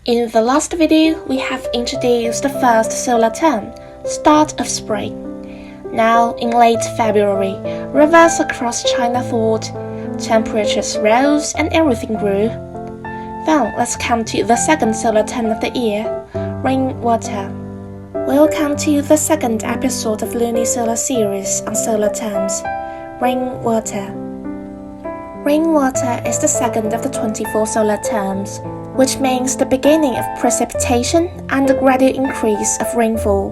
In the last video, we have introduced the first solar term, start of spring. Now, in late February, rivers across China thawed, temperatures rose and everything grew. Then let's come to the second solar term of the year, rainwater. Welcome to the second episode of Lunisolar series on solar terms, rainwater. Rainwater is the second of the 24 solar terms, which means the beginning of precipitation and the gradual increase of rainfall.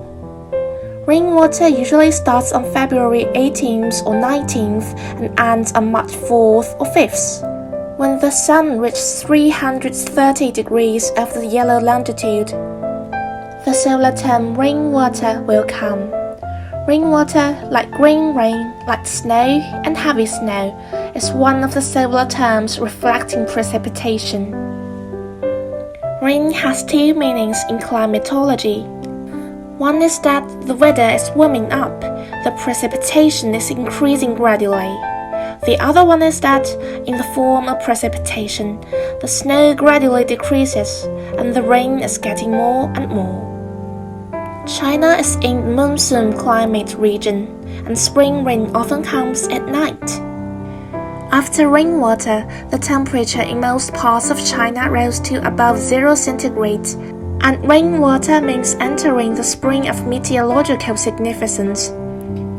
Rainwater usually starts on February 18th or 19th and ends on March 4th or 5th, when the sun reaches 330 degrees of the yellow longitude. The solar term rainwater will come. Rainwater, like green rain, like snow and heavy snow, is one of the solar terms reflecting precipitation. Rain has two meanings in climatology. One is that the weather is warming up, the precipitation is increasing gradually. The other one is that, in the form of precipitation, the snow gradually decreases and the rain is getting more and more. China is in monsoon climate region, and spring rain often comes at night. After rainwater, the temperature in most parts of China rose to above 0 centigrade, and rainwater means entering the spring of meteorological significance.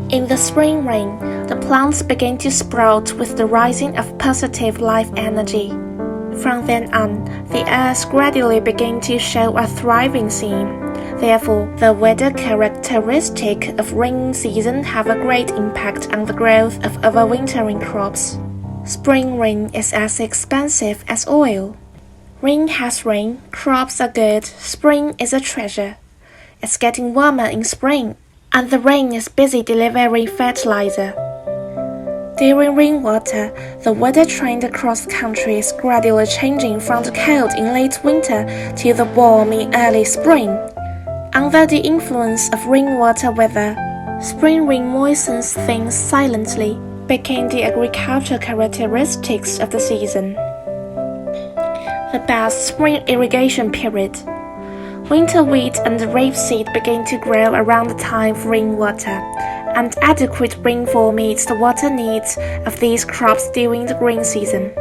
In the spring rain, the plants begin to sprout with the rising of positive life energy. From then on, the earth gradually begins to show a thriving scene. Therefore, the weather characteristic of rain season have a great impact on the growth of overwintering crops. Spring rain is as expensive as oil. Rain has rain, crops are good, spring is a treasure. It's getting warmer in spring, and the rain is busy delivering fertilizer. During rainwater, the weather trend across the country is gradually changing from the cold in late winter to the warm in early spring. Under the influence of rainwater weather, spring rain moistens things silently, became the agricultural characteristics of the season. The best spring irrigation period. Winter wheat and rapeseed begin to grow around the time of rainwater, and adequate rainfall meets the water needs of these crops during the green season.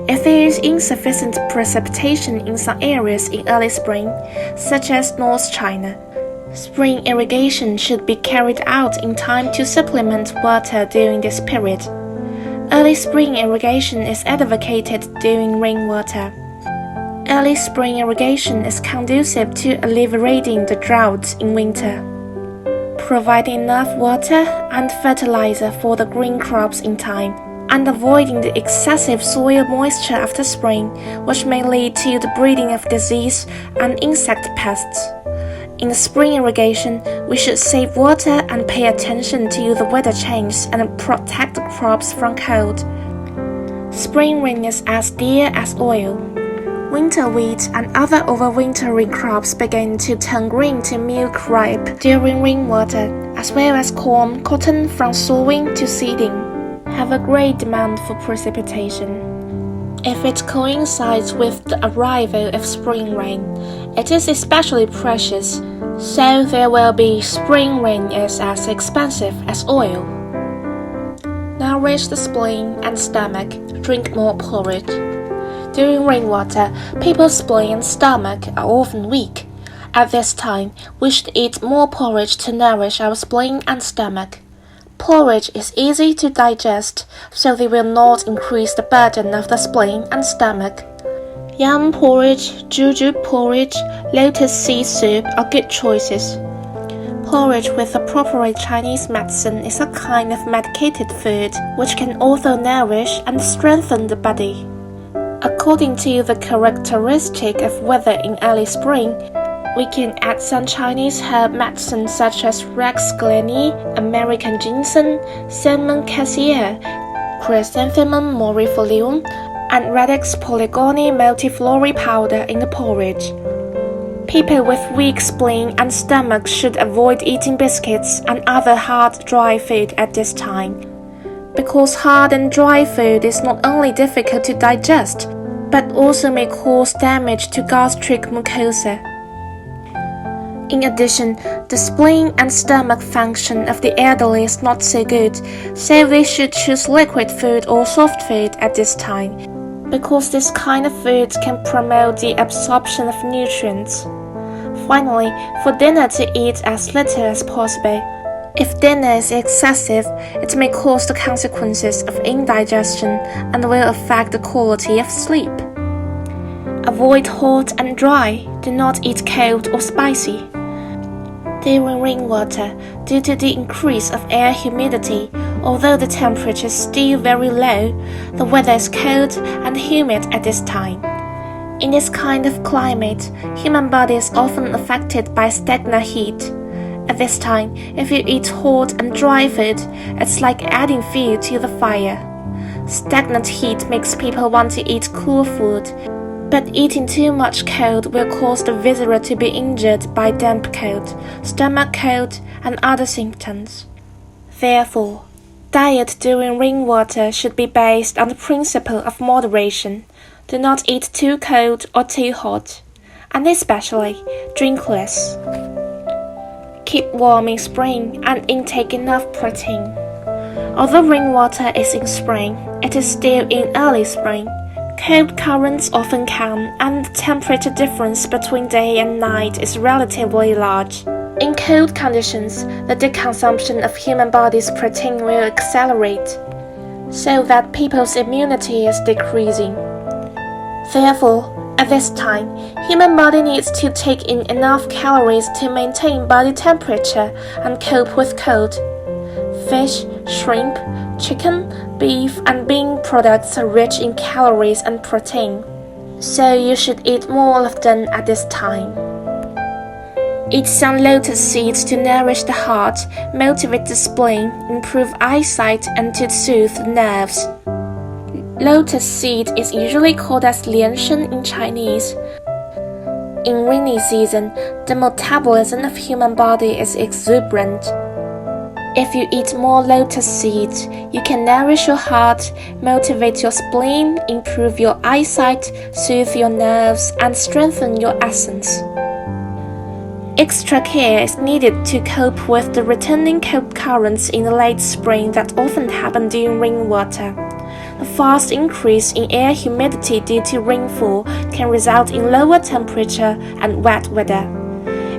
If there is insufficient precipitation in some areas in early spring, such as North China, spring irrigation should be carried out in time to supplement water during this period. Early spring irrigation is advocated during rainwater. Early spring irrigation is conducive to alleviating the drought in winter, providing enough water and fertilizer for the green crops in time, and avoiding the excessive soil moisture after spring, which may lead to the breeding of disease and insect pests. In spring irrigation, we should save water and pay attention to the weather changes and protect the crops from cold. Spring rain is as dear as oil. Winter wheat and other overwintering crops begin to turn green to milk ripe during rainwater, as well as corn, cotton from sowing to seeding, have a great demand for precipitation. If it coincides with the arrival of spring rain, it is especially precious, so there will be spring rain is as expensive as oil. Nourish the spleen and stomach, drink more porridge. During rainwater, people's spleen and stomach are often weak. At this time, we should eat more porridge to nourish our spleen and stomach. Porridge is easy to digest, so they will not increase the burden of the spleen and stomach. Yam porridge, jujube porridge, lotus seed soup are good choices. Porridge with appropriate Chinese medicine is a kind of medicated food which can also nourish and strengthen the body. According to the characteristic of weather in early spring, we can add some Chinese herb medicine such as Rex glenii, American ginseng, Cinnamon cassia, Chrysanthemum morifolium, and Radix polygonii multiflora powder in the porridge. People with weak spleen and stomach should avoid eating biscuits and other hard, dry food at this time, because hard and dry food is not only difficult to digest, but also may cause damage to gastric mucosa. In addition, the spleen and stomach function of the elderly is not so good, so they should choose liquid food or soft food at this time, because this kind of food can promote the absorption of nutrients. Finally, for dinner to eat as little as possible. If dinner is excessive, it may cause the consequences of indigestion and will affect the quality of sleep. Avoid hot and dry. Do not eat cold or spicy. During rainwater, due to the increase of air humidity, although the temperature is still very low, the weather is cold and humid at this time. In this kind of climate, human body is often affected by stagnant heat. At this time, if you eat hot and dry food, it's like adding fuel to the fire. Stagnant heat makes people want to eat cool food, but eating too much cold will cause the visitor to be injured by damp cold, stomach cold, and other symptoms. Therefore, diet during rainwater should be based on the principle of moderation. Do not eat too cold or too hot, and especially drink less. Keep warm in spring and intake enough protein. Although rainwater is in spring, it is still in early spring. Cold currents often come, and the temperature difference between day and night is relatively large. In cold conditions, the deconsumption of human body's protein will accelerate, so that people's immunity is decreasing. Therefore, at this time, human body needs to take in enough calories to maintain body temperature and cope with cold. Fish, shrimp, chicken, beef, and bean products are rich in calories and protein, so you should eat more of them at this time. Eat some lotus seeds to nourish the heart, motivate the spleen, improve eyesight, and to soothe the nerves. Lotus seed is usually called as lianshen in Chinese. In rainy season, the metabolism of human body is exuberant. If you eat more lotus seeds, you can nourish your heart, motivate your spleen, improve your eyesight, soothe your nerves, and strengthen your essence. Extra care is needed to cope with the returning cold currents in the late spring that often happen during rainwater. The fast increase in air humidity due to rainfall can result in lower temperature and wet weather.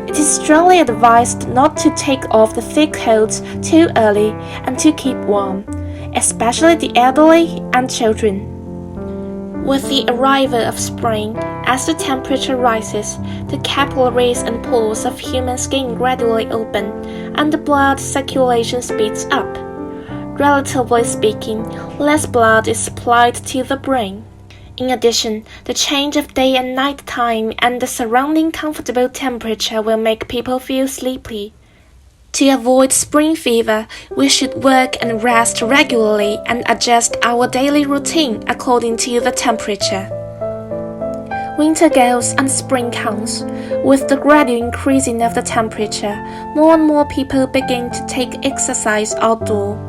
It is strongly advised not to take off the thick coats too early and to keep warm, especially the elderly and children. With the arrival of spring, as the temperature rises, the capillaries and pores of human skin gradually open, and the blood circulation speeds up. Relatively speaking, less blood is supplied to the brain. In addition, the change of day and night time and the surrounding comfortable temperature will make people feel sleepy. To avoid spring fever, we should work and rest regularly and adjust our daily routine according to the temperature. Winter goes and spring comes. With the gradual increasing of the temperature, more and more people begin to take exercise outdoors.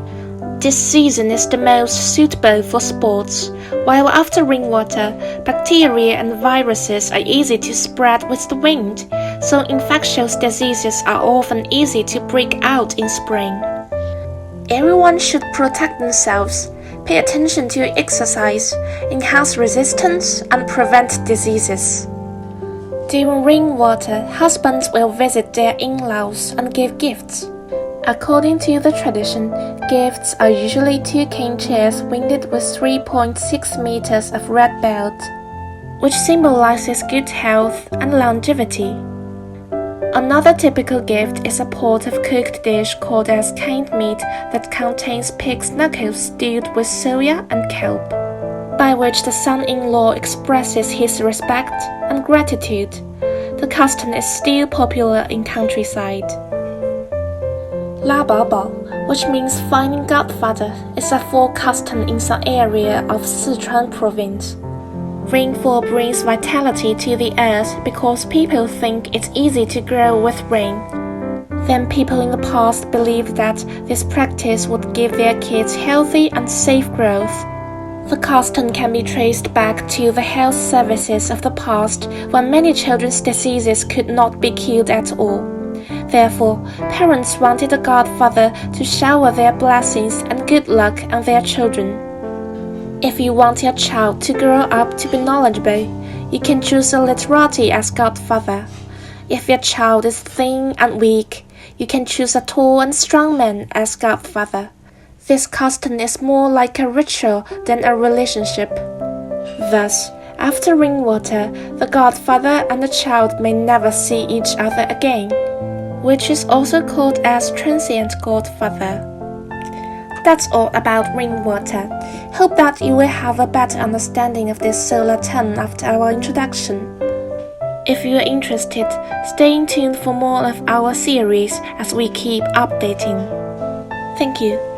This season is the most suitable for sports, while after rainwater, bacteria and viruses are easy to spread with the wind, so infectious diseases are often easy to break out in spring. Everyone should protect themselves, pay attention to exercise, enhance resistance, and prevent diseases. During rainwater, husbands will visit their in-laws and give gifts. According to the tradition, gifts are usually 2 cane chairs winged with 3.6 meters of red belt, which symbolizes good health and longevity. Another typical gift is a pot of cooked dish called as canned meat that contains pig's knuckles stewed with soya and kelp, by which the son-in-law expresses his respect and gratitude. The custom is still popular in countryside. La Bao, which means finding godfather, is a folk custom in some area of Sichuan province. Rainfall brings vitality to the earth because people think it's easy to grow with rain. Then people in the past believed that this practice would give their kids healthy and safe growth. The custom can be traced back to the health services of the past when many children's diseases could not be cured at all. Therefore, parents wanted the godfather to shower their blessings and good luck on their children. If you want your child to grow up to be knowledgeable, you can choose a literati as godfather. If your child is thin and weak, you can choose a tall and strong man as godfather. This custom is more like a ritual than a relationship. Thus, after rainwater, the godfather and the child may never see each other again, which is also called as transient godfather. That's all about rainwater. Hope that you will have a better understanding of this solar term after our introduction. If you are interested, stay tuned for more of our series as we keep updating. Thank you.